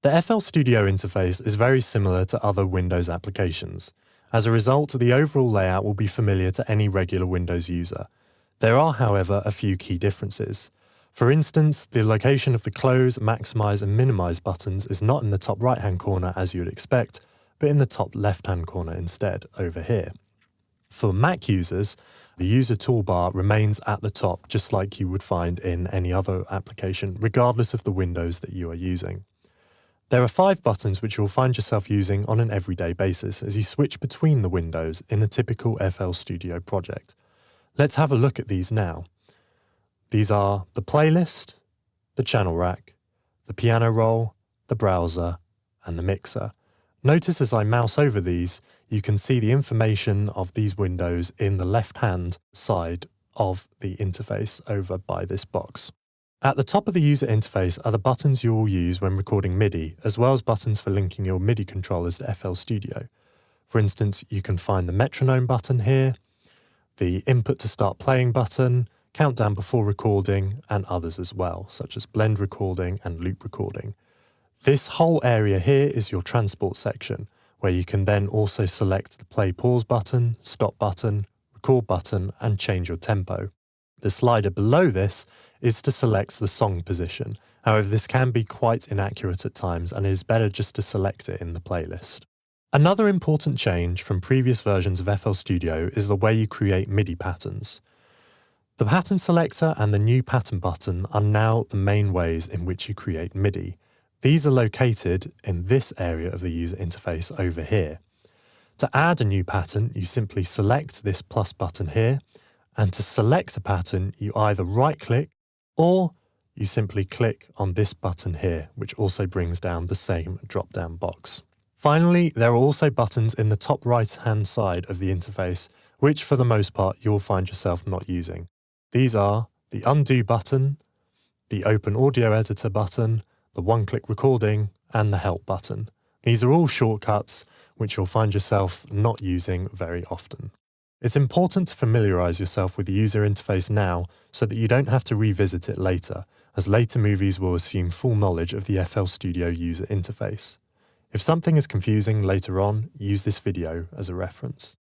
The FL Studio interface is very similar to other Windows applications. As a result, the overall layout will be familiar to any regular Windows user. There are, however, a few key differences. For instance, the location of the close, maximize and minimize buttons is not in the top right-hand corner as you would expect, but in the top left-hand corner instead, over here. For Mac users, the user toolbar remains at the top just like you would find in any other application, regardless of the Windows that you are using. There are 5 buttons which you'll find yourself using on an everyday basis as you switch between the windows in a typical FL Studio project. Let's have a look at these now. These are the playlist, the channel rack, the piano roll, the browser, and the mixer. Notice as I mouse over these, you can see the information of these windows in the left-hand side of the interface over by this box. At the top of the user interface are the buttons you will use when recording MIDI, as well as buttons for linking your MIDI controllers to FL Studio. For instance, you can find the metronome button here, the input to start playing button, countdown before recording, and others as well, such as blend recording and loop recording. This whole area here is your transport section, where you can then also select the play pause button, stop button, record button, and change your tempo. The slider below this is to select the song position. However, this can be quite inaccurate at times and it is better just to select it in the playlist. Another important change from previous versions of FL Studio is the way you create MIDI patterns. The pattern selector and the new pattern button are now the main ways in which you create MIDI. These are located in this area of the user interface over here. To add a new pattern, you simply select this plus button here, and to select a pattern, you either right-click or you simply click on this button here, which also brings down the same drop-down box. Finally, there are also buttons in the top right-hand side of the interface, which for the most part you'll find yourself not using. These are the undo button, the open audio editor button, the one-click recording, and the help button. These are all shortcuts which you'll find yourself not using very often. It's important to familiarize yourself with the user interface now so that you don't have to revisit it later, as later movies will assume full knowledge of the FL Studio user interface. If something is confusing later on, use this video as a reference.